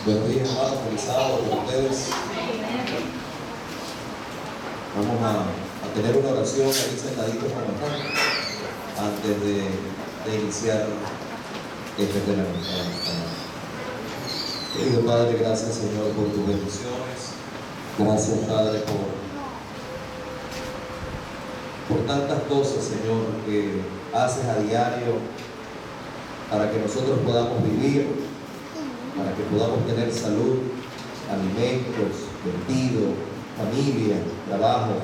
Buenos días, hermanos, feliz sábado con ustedes. Vamos a tener una oración ahí sentaditos como están antes de iniciar este tema. Querido Padre, gracias, Señor, por tus bendiciones. Gracias, Padre, por tantas cosas, Señor, que haces a diario para que nosotros podamos vivir, para que podamos tener salud, alimentos, vestido, familia, trabajo.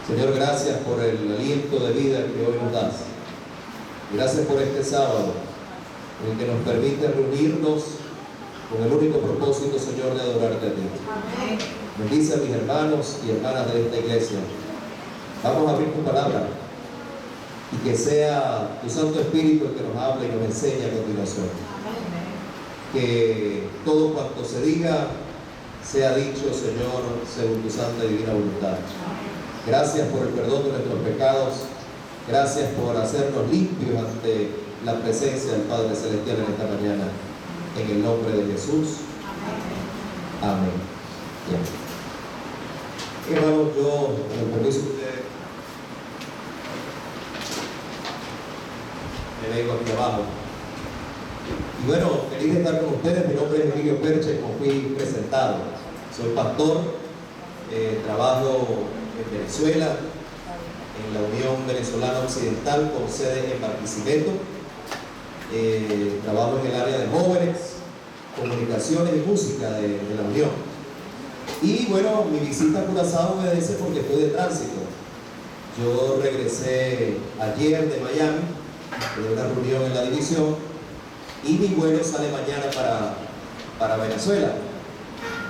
Señor, gracias por el aliento de vida que hoy nos das. Gracias por este sábado, en el que nos permite reunirnos con el único propósito, Señor, de adorarte a ti. Amén. Bendice a mis hermanos y hermanas de esta iglesia. Vamos a abrir tu palabra y que sea tu Santo Espíritu el que nos hable y nos enseñe a continuación. Que todo cuanto se diga sea dicho, Señor, según tu santa y divina voluntad. Gracias por el perdón de nuestros pecados. Gracias por hacernos limpios ante la presencia del Padre Celestial en esta mañana. En el nombre de Jesús. Amén. Bien. Hermanos, yo, con el permiso de ustedes, me vengo aquí abajo. Y bueno, feliz de estar con ustedes. Mi nombre es Emilio Perche, como fui presentado. Soy pastor, trabajo en Venezuela, en la Unión Venezolana Occidental, con sede en Barquisimeto. Trabajo en el área de jóvenes, comunicaciones y música de la Unión. Y bueno, mi visita a Curazao obedece porque estoy de tránsito. Yo regresé ayer de Miami, de una reunión en la división, y mi vuelo sale mañana para Venezuela.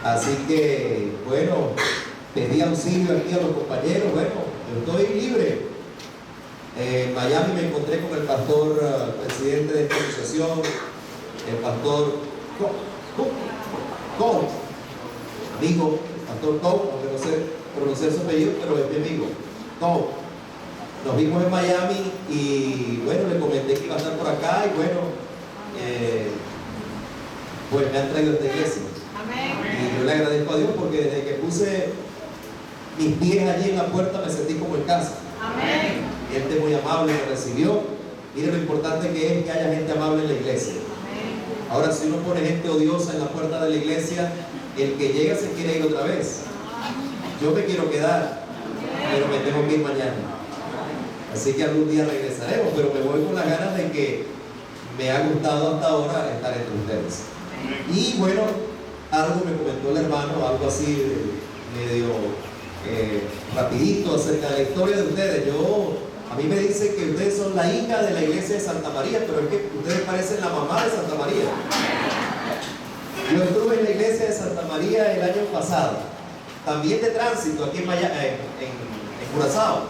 Así que, bueno, pedí auxilio aquí a los compañeros. Bueno, yo estoy libre. En Miami me encontré con el pastor, presidente de esta asociación, el pastor Cole, amigo, el pastor Cole, aunque no sé pronunciar su apellido, pero es mi amigo, Cole. Nos vimos en Miami y bueno, le comenté que iba a estar por acá y bueno, pues me han traído a esta iglesia. Amén. Y yo le agradezco a Dios porque desde que puse mis pies allí en la puerta me sentí como en casa. Amén. Gente muy amable me recibió. Mire lo importante que es que haya gente amable en la iglesia. Amén. Ahora, si uno pone gente odiosa en la puerta de la iglesia, el que llega se quiere ir otra vez. Yo me quiero quedar, pero me tengo que ir mañana. Así que algún día regresaremos, pero me voy con las ganas de que me ha gustado hasta ahora estar entre ustedes. Y bueno, algo me comentó el hermano, algo así medio rapidito acerca de la historia de ustedes. A mí me dicen que ustedes son la hija de la iglesia de Santa María, pero es que ustedes parecen la mamá de Santa María. Yo estuve en la iglesia de Santa María el año pasado, también de tránsito aquí en Curazao.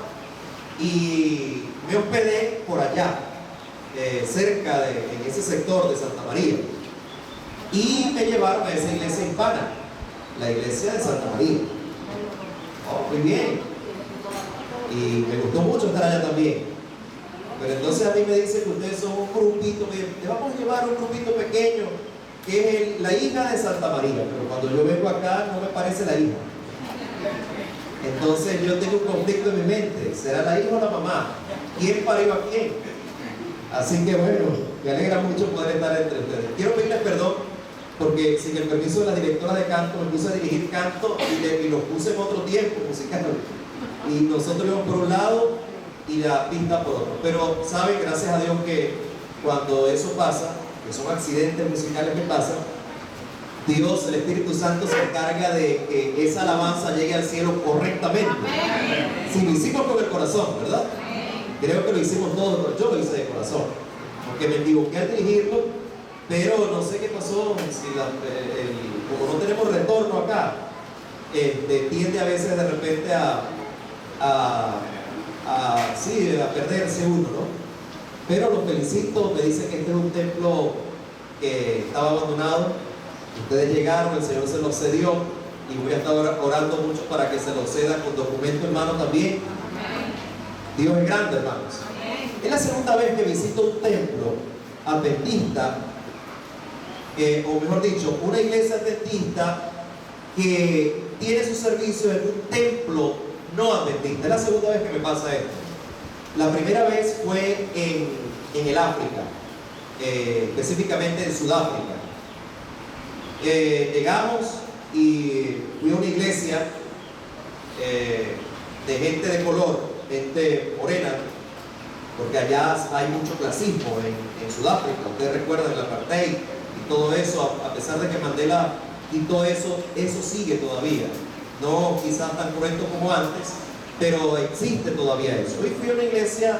Y me hospedé por allá, cerca en ese sector de Santa María. Y me llevaron a esa iglesia hispana, la iglesia de Santa María. Oh, muy bien. Y me gustó mucho estar allá también. Pero entonces a mí me dicen que ustedes son un grupito, te vamos a llevar un grupito pequeño, que es la hija de Santa María. Pero cuando yo vengo acá no me parece la hija. Entonces yo tengo un conflicto en mi mente. ¿Será la hija o la mamá? ¿Quién parió a quién? Así que bueno, me alegra mucho poder estar entre ustedes. Quiero pedirles perdón porque sin el permiso de la directora de canto me puse a dirigir canto y los puse en otro tiempo musical. Y nosotros íbamos por un lado y la pista por otro. Pero saben, gracias a Dios, que cuando eso pasa, que son accidentes musicales que pasan, Dios, el Espíritu Santo, se encarga de que esa alabanza llegue al cielo correctamente. Amén. Si lo hicimos con el corazón, ¿verdad? Amén. Creo que lo hicimos todos, pero yo lo hice de corazón, porque me equivoqué al dirigirlo, pero no sé qué pasó. Como no tenemos retorno acá, tiende a veces de repente a perderse uno, ¿no? Pero los felicito. Me dicen que este es un templo que estaba abandonado. Ustedes llegaron, el Señor se los cedió y voy a estar orando mucho para que se los ceda con documento en mano también. Amén. Dios es grande, hermanos. Amén. Es la segunda vez que visito un templo adventista o mejor dicho, una iglesia adventista que tiene su servicio en un templo no adventista. Es la segunda vez que me pasa esto. La primera vez fue en el África, específicamente en Sudáfrica. Llegamos y fui a una iglesia de gente de color, gente morena, porque allá hay mucho clasismo en Sudáfrica. Ustedes recuerdan el apartheid y todo eso, a pesar de que Mandela quitó eso, eso sigue todavía. No quizás tan correcto como antes, pero existe todavía eso. Hoy fui a una iglesia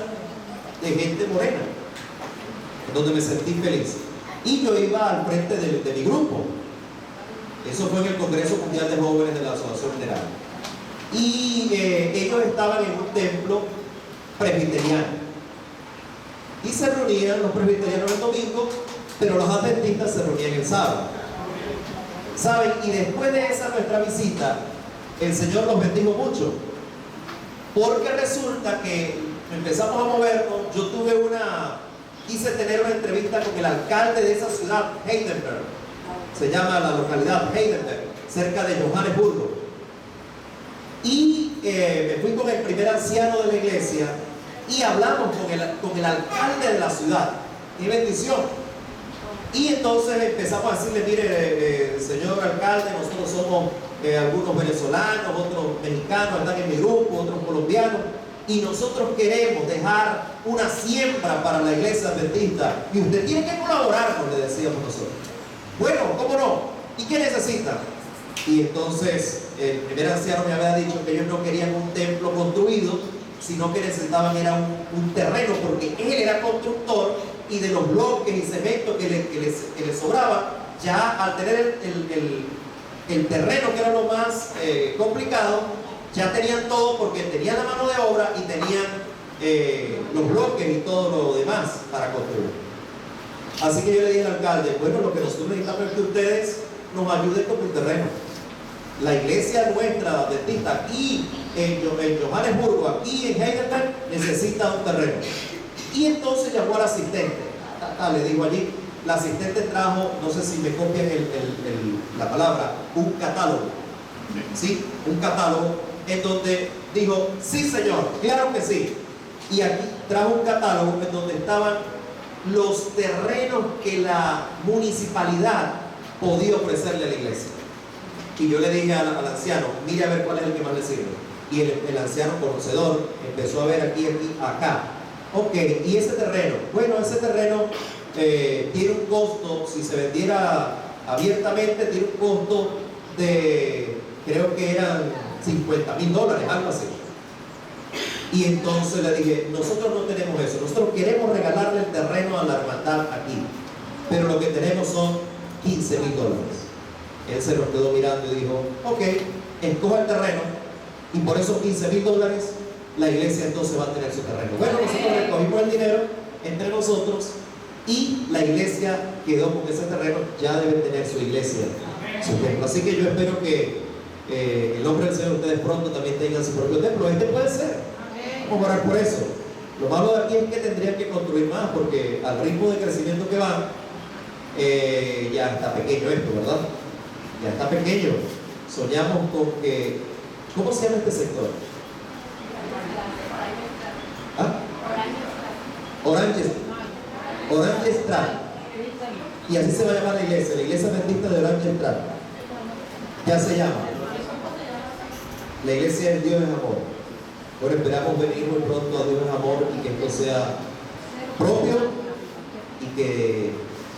de gente morena, donde me sentí feliz. Y yo iba al frente de mi grupo. Eso fue en el Congreso Mundial de Jóvenes de la Asociación General. Y ellos estaban en un templo presbiteriano. Y se reunían los presbiterianos el domingo, pero los adventistas se reunían el sábado. ¿Saben? Y después de esa nuestra visita, el Señor nos bendijo mucho. Porque resulta que empezamos a movernos. Yo quise tener una entrevista con el alcalde de esa ciudad, Heidelberg. Se llama la localidad Heidelberg, cerca de Johannesburgo. Y me fui con el primer anciano de la iglesia y hablamos con el alcalde de la ciudad. ¡Qué bendición! Y entonces empezamos a decirle, mire, señor alcalde, nosotros somos algunos venezolanos, otros mexicanos, están en mi grupo, otros colombianos, y nosotros queremos dejar una siembra para la iglesia adventista, y usted tiene que colaborarnos, le decíamos nosotros. Bueno, ¿cómo no? ¿Y qué necesitan? Y entonces el primer anciano me había dicho que ellos no querían un templo construido, sino que necesitaban era un terreno, porque él era constructor, y de los bloques y cemento que les sobraba, ya al tener el terreno, que era lo más complicado, ya tenían todo, porque tenían la mano de obra y tenían los bloques y todo lo demás para construir. Así que yo le dije al alcalde, bueno, lo que nosotros necesitamos es que ustedes nos ayuden con el terreno. La iglesia nuestra adventista aquí en Johannesburgo, aquí en Heidelberg, necesita un terreno. Y entonces llamó al asistente. Le dijo allí, la asistente trajo, no sé si me copian la palabra, un catálogo. ¿Sí? Un catálogo en donde dijo, sí señor, claro que sí. Y aquí trajo un catálogo en donde estaban los terrenos que la municipalidad podía ofrecerle a la iglesia. Y yo le dije al anciano, mire a ver cuál es el que más le sirve. Y el anciano conocedor empezó a ver aquí, acá. Ok, y ese terreno, bueno, ese terreno tiene un costo, si se vendiera abiertamente, tiene un costo de, creo que eran $50,000, algo así. Y entonces le dije, nosotros no tenemos eso, nosotros queremos regalarle el terreno a la hermandad aquí, pero lo que tenemos son $15,000. Él se nos quedó mirando y dijo, ok, escoja el terreno, y por esos $15,000 la iglesia entonces va a tener su terreno. Bueno, nosotros recogimos el dinero entre nosotros y la iglesia quedó con ese terreno, ya debe tener su iglesia, su templo. Así que yo espero que el nombre del Señor, ustedes pronto también tengan su propio templo. Este puede ser. Vamos a orar por eso. Lo malo de aquí es que tendrían que construir más, porque al ritmo de crecimiento que van, ya está pequeño esto, ¿verdad? Ya está pequeño. Soñamos con que, ¿cómo se llama este sector? ¿Ah? Orange Strand. Y así se va a llamar la iglesia adventista de Orange Strand. Ya se llama. La iglesia del Dios es amor. Bueno, esperamos venir muy pronto a Dios es amor y que esto sea propio y que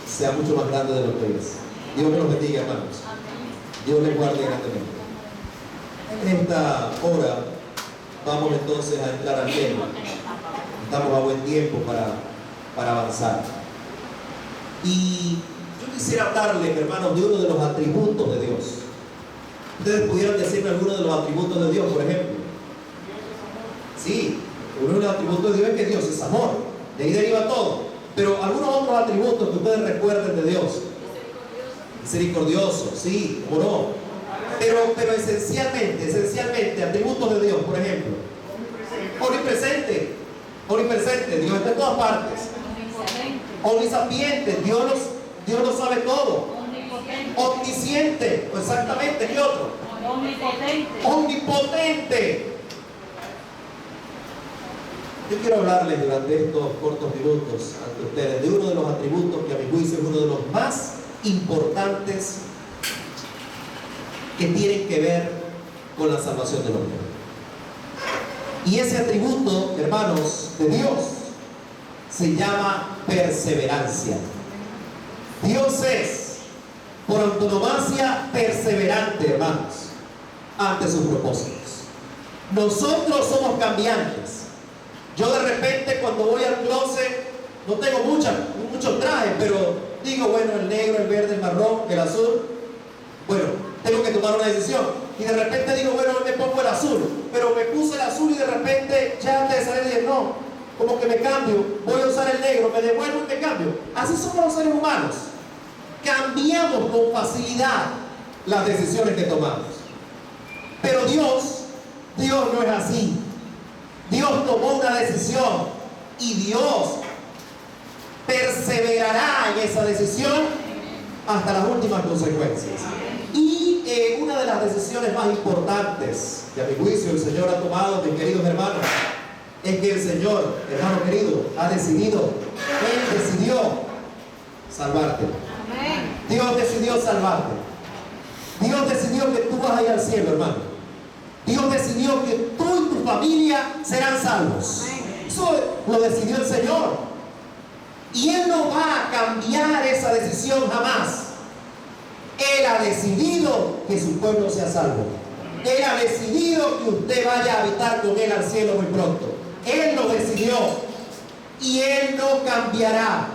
sea mucho más grande de lo que es. Dios me los bendiga, hermanos. Dios les guarde grandemente. En esta hora vamos entonces a entrar al tema. Estamos a buen tiempo para avanzar. Y yo quisiera hablarles, hermanos, de uno de los atributos de Dios. Ustedes pudieran decirme algunos de los atributos de Dios, por ejemplo. Sí, uno de los atributos de Dios es que Dios es amor. De ahí deriva todo. Pero algunos otros atributos que ustedes recuerden de Dios. Misericordioso, sí, o no. Pero esencialmente, atributos de Dios, por ejemplo. Omnipresente, Dios está en todas partes. Omnisapiente, Dios Dios lo sabe todo. Omnipotente. Omnisciente. Exactamente. ¿Qué otro? Omnipotente. Omnipotente. Yo quiero hablarles durante estos cortos minutos ante ustedes de uno de los atributos que a mi juicio es uno de los más importantes que tienen que ver con la salvación del hombre. Y ese atributo, hermanos, de Dios se llama perseverancia. Dios es, por antonomasia, perseverante, hermanos, ante sus propósitos. Nosotros somos cambiantes. Yo de repente cuando voy al closet no tengo muchos trajes, pero digo, bueno, el negro, el verde, el marrón, el azul. Bueno, tengo que tomar una decisión. Y de repente digo, bueno, me pongo el azul. Pero me puse el azul y de repente ya antes de salir dije, no, como que me cambio, voy a usar el negro, me devuelvo y me cambio. Así somos los seres humanos. Cambiamos con facilidad las decisiones que tomamos. Pero Dios no es así. Dios tomó una decisión y Dios perseverará en esa decisión hasta las últimas consecuencias. Y una de las decisiones más importantes que a mi juicio el Señor ha tomado, mis queridos hermanos, es que el Señor, hermano querido, ha decidido, Él decidió salvarte. Dios decidió salvarte. Dios decidió que tú vas a ir al cielo, hermano. Dios decidió que tú y tu familia serán salvos. Eso lo decidió el Señor. Y Él no va a cambiar esa decisión jamás. Él ha decidido que su pueblo sea salvo. Él ha decidido que usted vaya a habitar con Él al cielo muy pronto. Él lo decidió. Y Él no cambiará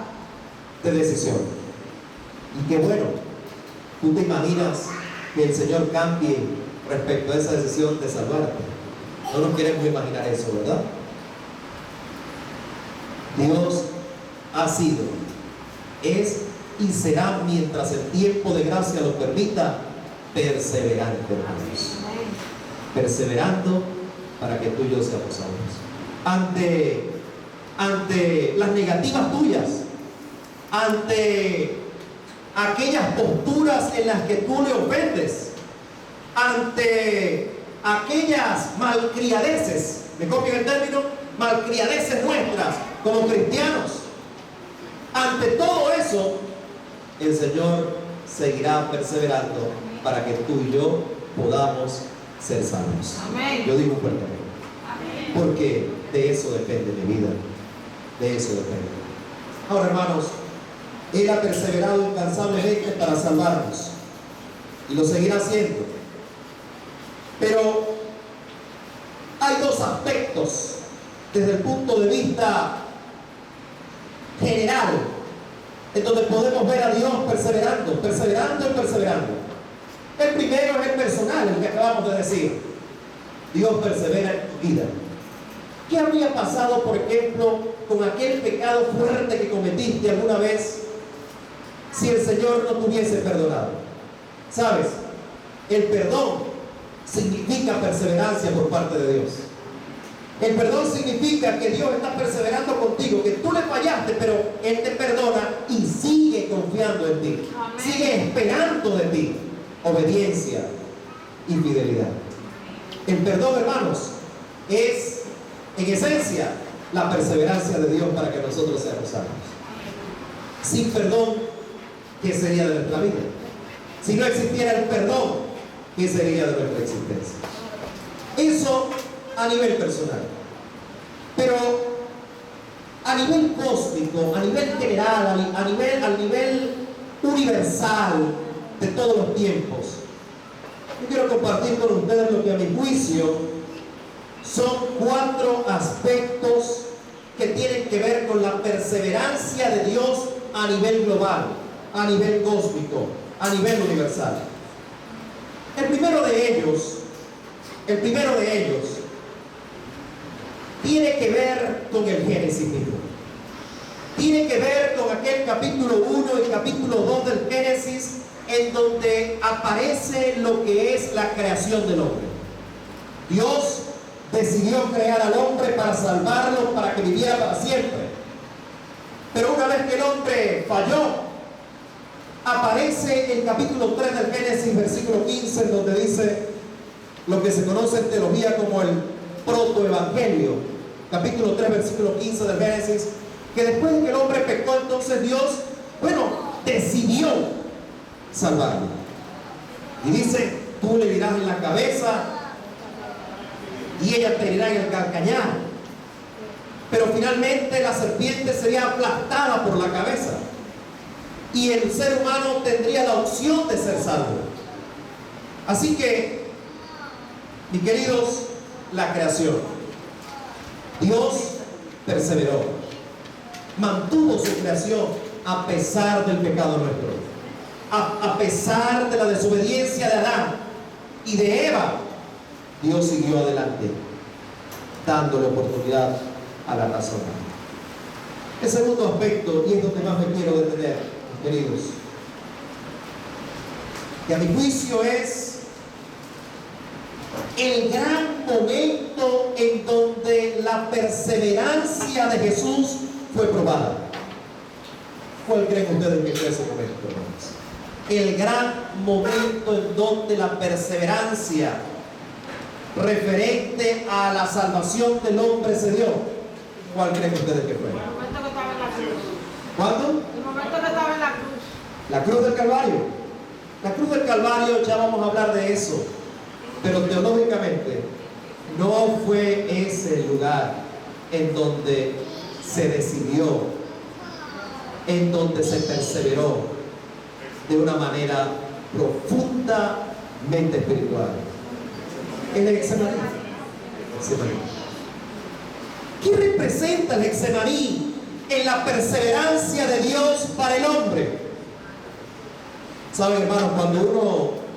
de decisión. Y qué bueno, tú te imaginas que el Señor cambie respecto a esa decisión de salvarte. No nos queremos imaginar eso, ¿verdad? Dios ha sido, es y será, mientras el tiempo de gracia lo permita, perseverante, hermanos. Perseverando para que tú y yo seamos salvos. Ante las negativas tuyas, ante aquellas posturas en las que tú le ofendes, ante aquellas malcriadeces, ¿me copian el término? Malcriadeces nuestras como cristianos. Ante todo eso, el Señor seguirá perseverando para que tú y yo podamos ser salvos. Amén. Yo digo fuertemente, porque de eso depende mi vida, de eso depende. Ahora, hermanos, Él ha perseverado incansablemente para salvarnos y lo seguirá haciendo. Pero hay dos aspectos desde el punto de vista general en donde podemos ver a Dios perseverando. El primero es el personal, el que acabamos de decir. Dios persevera en tu vida. ¿Qué habría pasado, por ejemplo, con aquel pecado fuerte que cometiste alguna vez si el Señor no te hubiese perdonado? ¿Sabes? El perdón significa perseverancia por parte de Dios. El perdón significa que Dios está perseverando contigo, que tú le fallaste, pero Él te perdona y sigue confiando en ti. Amén. Sigue esperando de ti obediencia y fidelidad. El perdón, hermanos, es en esencia la perseverancia de Dios para que nosotros seamos salvos. Sin perdón, ¿qué sería de nuestra vida? Si no existiera el perdón, ¿qué sería de nuestra existencia? Eso a nivel personal. Pero a nivel cósmico, a nivel general, a nivel universal de todos los tiempos, yo quiero compartir con ustedes lo que a mi juicio son 4 aspectos que tienen que ver con la perseverancia de Dios a nivel global, a nivel cósmico, a nivel universal. El primero de ellos tiene que ver con el Génesis mismo. Tiene que ver con aquel capítulo 1 y capítulo 2 del Génesis, en donde aparece lo que es la creación del hombre. Dios decidió crear al hombre para salvarlo, para que viviera para siempre. Pero una vez que el hombre falló, aparece el capítulo 3 del Génesis, versículo 15, donde dice lo que se conoce en teología como el protoevangelio. Capítulo 3, versículo 15 del Génesis, que después de que el hombre pecó, entonces Dios, decidió salvarlo. Y dice, tú le dirás en la cabeza y ella te herirá en el calcañar. Pero finalmente la serpiente sería aplastada por la cabeza y el ser humano tendría la opción de ser salvo. Así que, mis queridos, la creación, Dios perseveró, mantuvo su creación a pesar del pecado nuestro, a pesar de la desobediencia de Adán y de Eva. Dios siguió adelante, dándole oportunidad a la raza humana. El segundo aspecto, y es donde más me quiero detener, mis queridos, que a mi juicio es el gran momento en donde la perseverancia de Jesús fue probada. ¿Cuál creen ustedes que fue ese momento, hermanos? El gran momento en donde la perseverancia referente a la salvación del hombre se dio. ¿Cuál creen ustedes que fue? El momento que estaba en la cruz. ¿Cuándo? El momento que estaba en la cruz. La cruz del Calvario. La cruz del Calvario, ya vamos a hablar de eso. Pero teológicamente, no fue ese el lugar en donde se decidió, en donde se perseveró de una manera profundamente espiritual. En el Getsemaní. ¿Qué representa el Getsemaní en la perseverancia de Dios para el hombre? Saben, hermanos, cuando uno